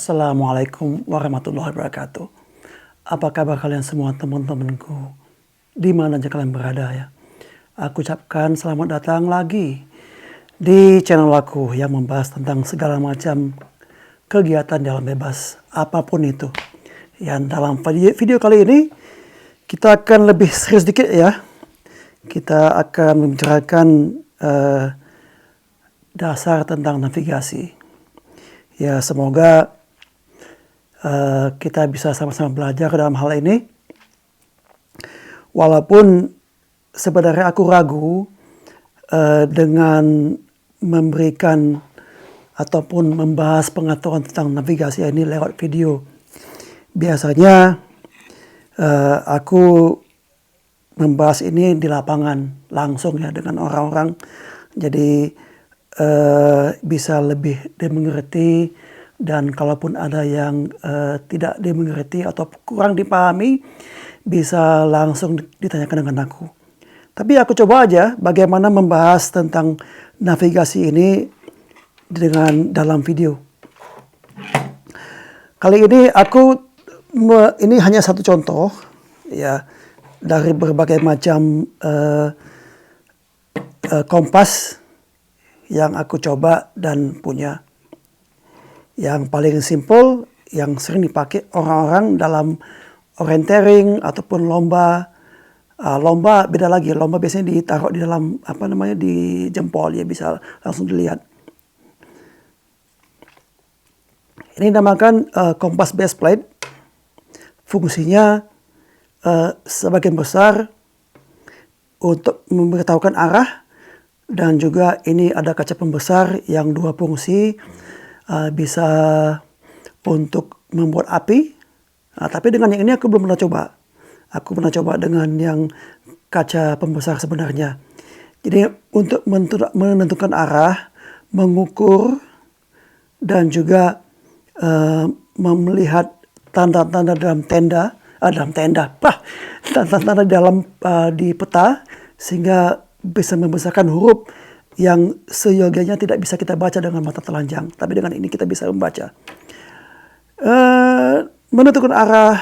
Assalamualaikum warahmatullahi wabarakatuh. Apa kabar kalian semua teman-temanku? Di mana aja kalian berada ya. Aku ucapkan selamat datang lagi di channel aku yang membahas tentang segala macam kegiatan jalan bebas, apapun itu. Yang dalam video kali ini kita akan lebih serius sedikit ya. Kita akan membicarakan dasar tentang navigasi. Ya, semoga kita bisa sama-sama belajar dalam hal ini. Walaupun sebenarnya aku ragu dengan memberikan ataupun membahas pengetahuan tentang navigasi ini lewat video. Biasanya aku membahas ini di lapangan langsung ya dengan orang-orang. Jadi bisa lebih dimengerti, dan kalaupun ada yang tidak dimengerti atau kurang dipahami, bisa langsung ditanyakan dengan aku. Tapi aku coba aja bagaimana membahas tentang navigasi ini dalam video. Kali ini ini hanya satu contoh ya dari berbagai macam kompas yang aku coba dan punya. Yang paling simple, yang sering dipakai orang-orang dalam orienteering ataupun lomba. Lomba beda lagi, lomba biasanya ditaruh di dalam di jempol ya, bisa langsung dilihat. Ini dinamakan kompas base plate. Fungsinya sebagian besar untuk memberitahukan arah, dan juga ini ada kaca pembesar yang dua fungsi. Bisa untuk membuat api. Tapi dengan yang ini aku belum pernah coba. Aku pernah coba dengan yang kaca pembesar sebenarnya. Jadi untuk menentukan arah, mengukur, dan juga melihat tanda-tanda tanda-tanda di peta, sehingga bisa membesarkan huruf yang seyogianya tidak bisa kita baca dengan mata telanjang. Tapi dengan ini kita bisa membaca. Menentukan arah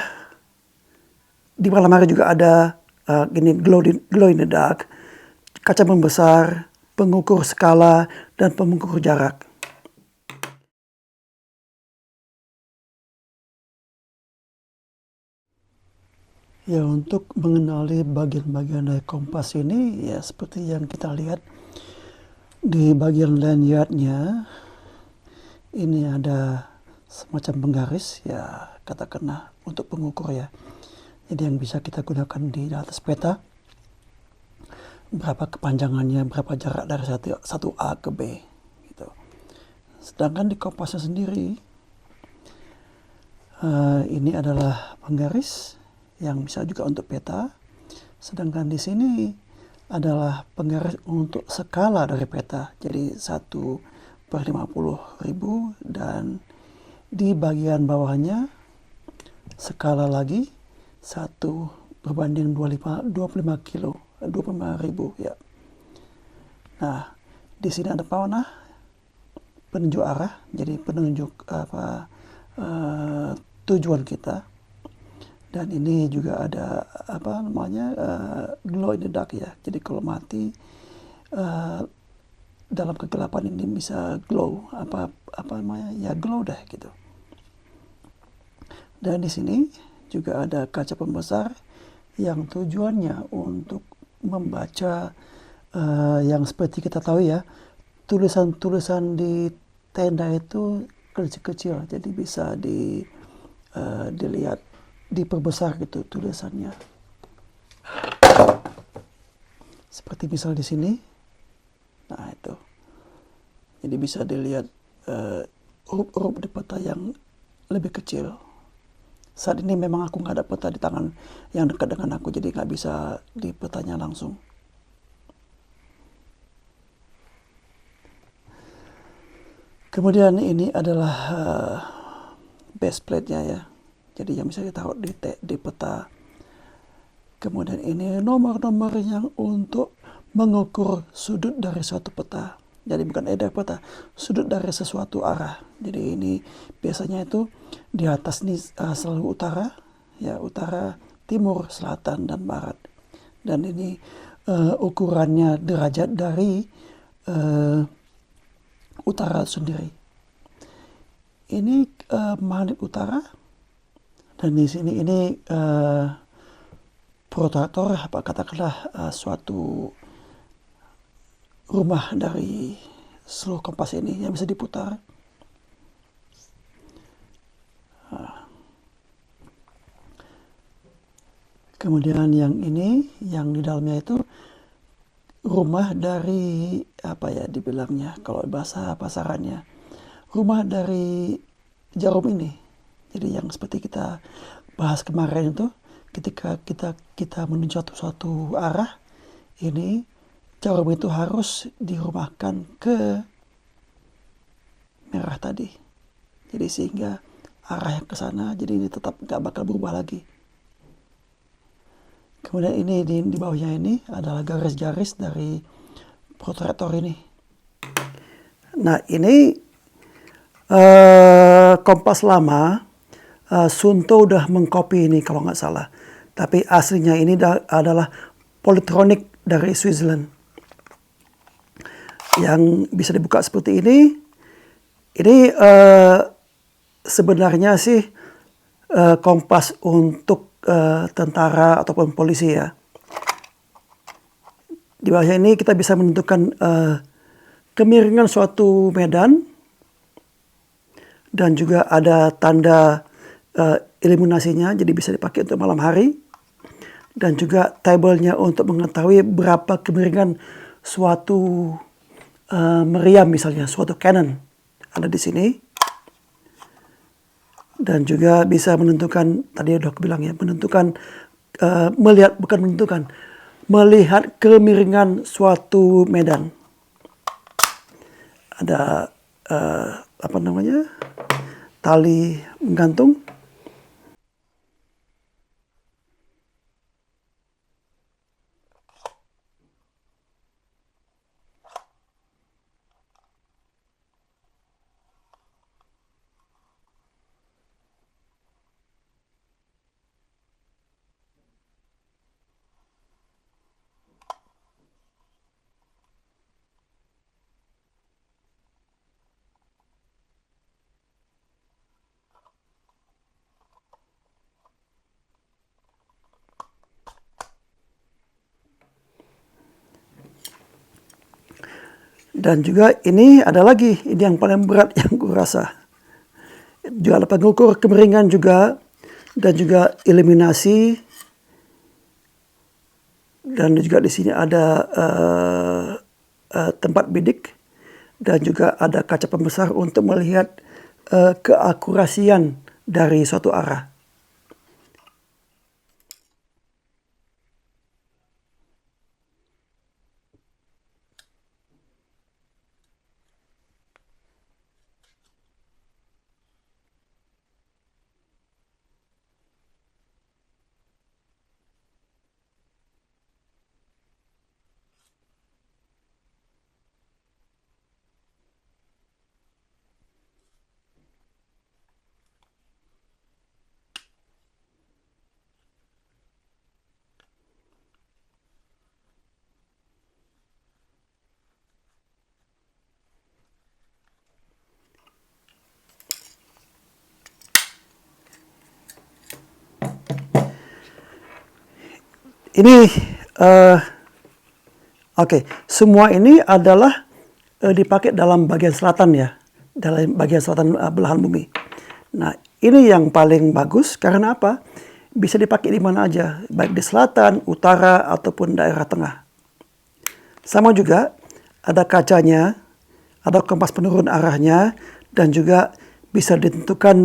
di malam hari juga ada glow in the dark, kaca pembesar, pengukur skala, dan pengukur jarak. Ya, untuk mengenali bagian-bagian dari kompas ini ya seperti yang kita lihat di bagian lanyardnya. Ini ada semacam penggaris ya, katakanlah untuk pengukur ya. Jadi yang bisa kita gunakan di atas peta, berapa kepanjangannya, berapa jarak dari satu A ke B gitu. Sedangkan di kompasnya sendiri ini adalah penggaris yang bisa juga untuk peta. Sedangkan di sini adalah penggaris untuk skala dari peta. Jadi 1/50.000, dan di bagian bawahnya skala lagi 1/25.000 ya. Nah, di sini ada panah penunjuk arah, jadi penunjuk tujuan kita. Dan ini juga ada glow in the dark ya. Jadi kalau mati dalam kegelapan ini bisa glow, glow deh gitu. Dan di sini juga ada kaca pembesar yang tujuannya untuk membaca yang seperti kita tahu ya, tulisan-tulisan di tenda itu kecil-kecil, jadi bisa dilihat, diperbesar gitu tulisannya. Seperti misal di sini. Nah, itu. Jadi bisa dilihat huruf-huruf di peta yang lebih kecil. Saat ini memang aku nggak ada peta di tangan yang dekat dengan aku, jadi nggak bisa di petanya langsung. Kemudian ini adalah base plate-nya ya. Jadi yang bisa ditaruh di peta. Kemudian ini nomor-nomor yang untuk mengukur sudut dari suatu peta. Jadi bukan dari peta, sudut dari sesuatu arah. Jadi ini biasanya itu di atas ini selalu utara, ya utara, timur, selatan, dan barat. Dan ini ukurannya derajat dari utara sendiri. Ini magnet utara, dan di sini ini protrator, apa katakanlah suatu rumah dari seluruh kompas ini yang bisa diputar. Kemudian yang ini, yang di dalamnya itu rumah dari apa ya dibilangnya kalau bahasa pasarannya, rumah dari jarum ini. Jadi yang seperti kita bahas kemarin itu, ketika kita menuju suatu arah, ini jarum itu harus dirumahkan ke merah tadi. Jadi sehingga arah yang ke sana, jadi ini tetap nggak bakal berubah lagi. Kemudian ini di bawahnya ini adalah garis-garis dari protractor ini. Nah ini kompas lama, Sunto udah mengcopy ini kalau nggak salah. Tapi aslinya ini adalah Polytronic dari Switzerland. Yang bisa dibuka seperti ini. Ini sebenarnya sih kompas untuk tentara ataupun polisi ya. Di bawahnya ini kita bisa menentukan kemiringan suatu medan, dan juga ada tanda iluminasinya, jadi bisa dipakai untuk malam hari, dan juga tabelnya untuk mengetahui berapa kemiringan suatu meriam, misalnya suatu cannon ada di sini. Dan juga bisa menentukan, tadi udah aku bilang ya, menentukan, melihat kemiringan suatu medan. Ada tali menggantung. Dan juga ini ada lagi, ini yang paling berat yang gue rasa. Juga ada pengukur kemiringan juga, dan juga eliminasi. Dan juga di sini ada tempat bidik, dan juga ada kaca pembesar untuk melihat keakurasian dari suatu arah. Ini semua ini adalah dipakai dalam bagian selatan ya, dalam bagian selatan belahan bumi. Nah ini yang paling bagus karena apa? Bisa dipakai di mana aja, baik di selatan, utara, ataupun daerah tengah. Sama juga ada kacanya, ada kompas penurun arahnya, dan juga bisa ditentukan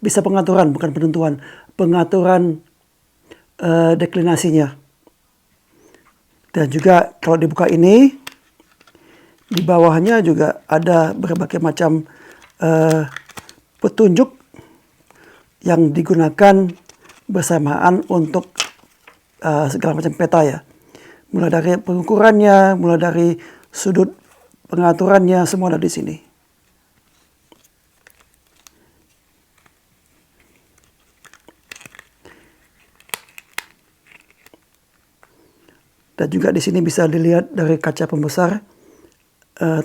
bisa pengaturan, bukan penentuan, pengaturan deklinasinya. Dan juga kalau dibuka ini, di bawahnya juga ada berbagai macam petunjuk yang digunakan bersamaan untuk segala macam peta ya. Mulai dari pengukurannya, mulai dari sudut pengaturannya semua ada di sini. Dan juga di sini bisa dilihat dari kaca pembesar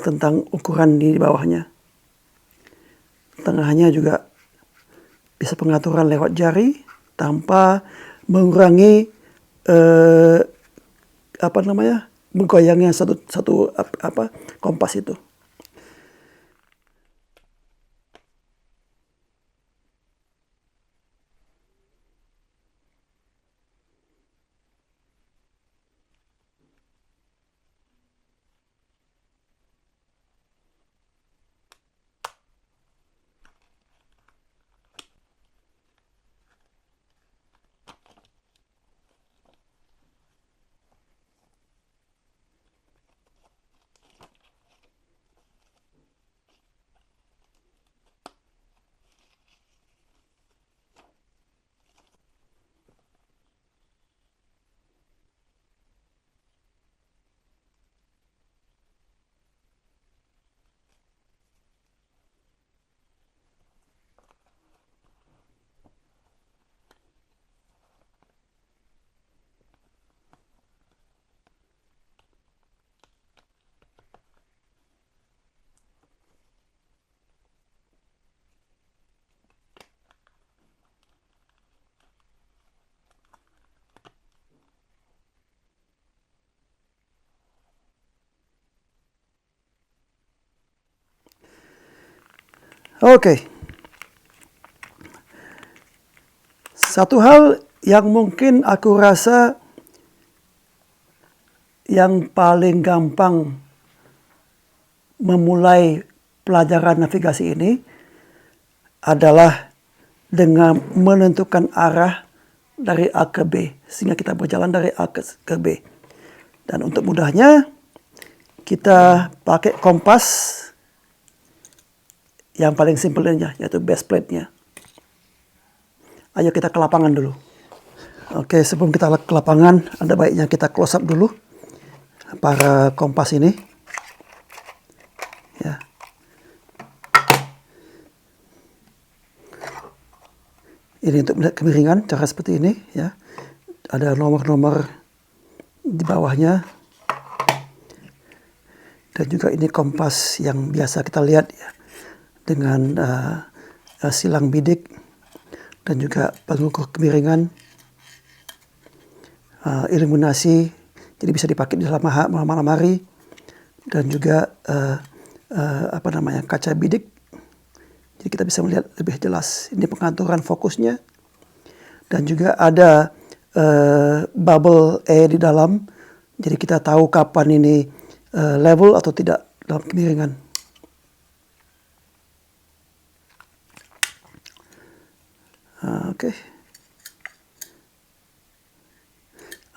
tentang ukuran di bawahnya. Tengahnya juga bisa pengaturan lewat jari tanpa mengurangi menggoyangnya satu kompas itu. Oke. Satu hal yang mungkin aku rasa yang paling gampang memulai pelajaran navigasi ini adalah dengan menentukan arah dari A ke B, sehingga kita berjalan dari A ke B. Dan untuk mudahnya, kita pakai kompas yang paling simpelnya, yaitu base plate-nya. Ayo kita ke lapangan dulu. Oke, sebelum kita ke lapangan, ada baiknya kita close up dulu para kompas ini. Ya. Ini untuk melihat kemiringan, cara seperti ini. Ya. Ada nomor-nomor di bawahnya. Dan juga ini kompas yang biasa kita lihat ya, dengan silang bidik dan juga pengukur kemiringan, iluminasi, jadi bisa dipakai di dalam malam hari, dan juga kaca bidik, jadi kita bisa melihat lebih jelas. Ini pengaturan fokusnya, dan juga ada bubble E di dalam, jadi kita tahu kapan ini level atau tidak dalam kemiringan. Oke.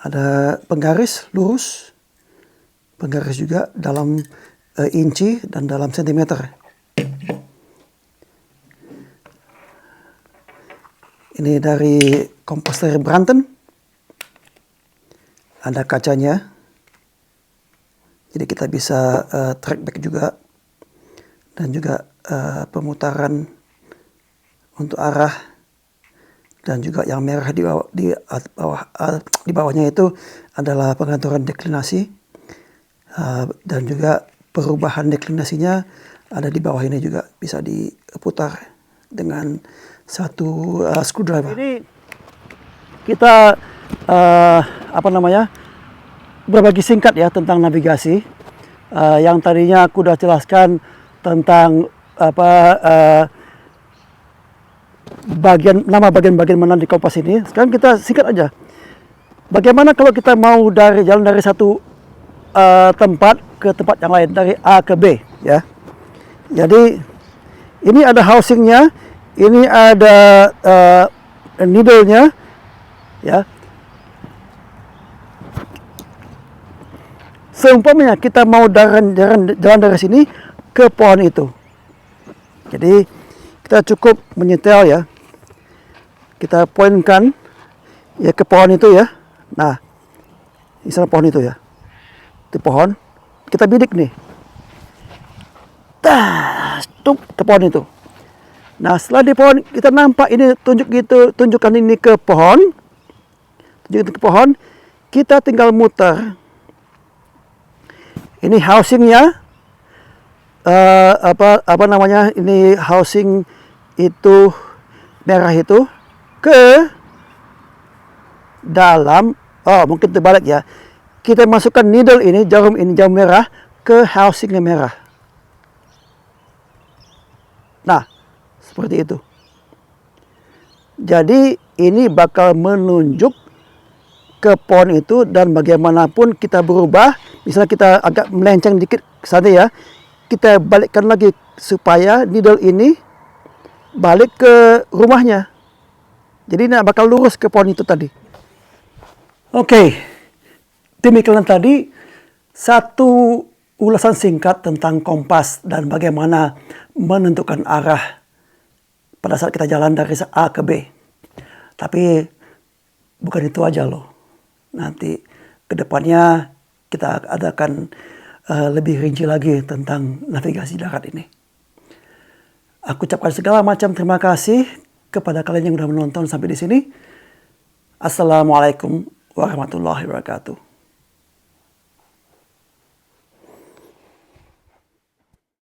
Ada penggaris lurus, penggaris juga dalam inci dan dalam sentimeter. Ini dari kompas dari Brunton. Ada kacanya, jadi kita bisa track back juga, dan juga pemutaran untuk arah. Dan juga yang merah di bawahnya itu adalah pengaturan deklinasi, dan juga perubahan deklinasinya ada di bawah ini juga bisa diputar dengan satu screwdriver. Ini kita berbagi singkat ya tentang navigasi. Yang tadinya aku udah jelaskan tentang bagian-bagian mana di kompas ini. Sekarang kita singkat aja. Bagaimana kalau kita mau jalan dari satu tempat ke tempat yang lain, dari A ke B, ya. Jadi ini ada housingnya, ini ada needle-nya, ya. Seumpamanya kita mau jalan dari sini ke pohon itu. Jadi kita cukup menyetel ya. Kita poinkan ya ke pohon itu ya. Nah, misalnya pohon itu ya. Di pohon kita bidik nih. Stup ke pohon itu. Nah, setelah di pohon kita nampak ini tunjukkan ini ke pohon. Tunjukkan ke pohon, kita tinggal muter. Ini housingnya, apa namanya? Ini housing itu merah itu ke dalam. Oh, mungkin terbalik ya. Kita masukkan needle ini, jarum merah ke housingnya merah. Nah, seperti itu. Jadi ini bakal menunjuk ke pohon itu, dan bagaimanapun kita berubah, misalnya kita agak melenceng dikit ke sana ya, kita balikkan lagi supaya needle ini balik ke rumahnya. Jadi ini bakal lurus ke pohon itu tadi. Oke, demikian tadi satu ulasan singkat tentang kompas dan bagaimana menentukan arah pada saat kita jalan dari A ke B. Tapi bukan itu aja loh. Nanti ke depannya kita adakan lebih rinci lagi tentang navigasi darat ini. Aku ucapkan segala macam terima kasih kepada kalian yang sudah menonton sampai di sini. Assalamualaikum warahmatullahi wabarakatuh.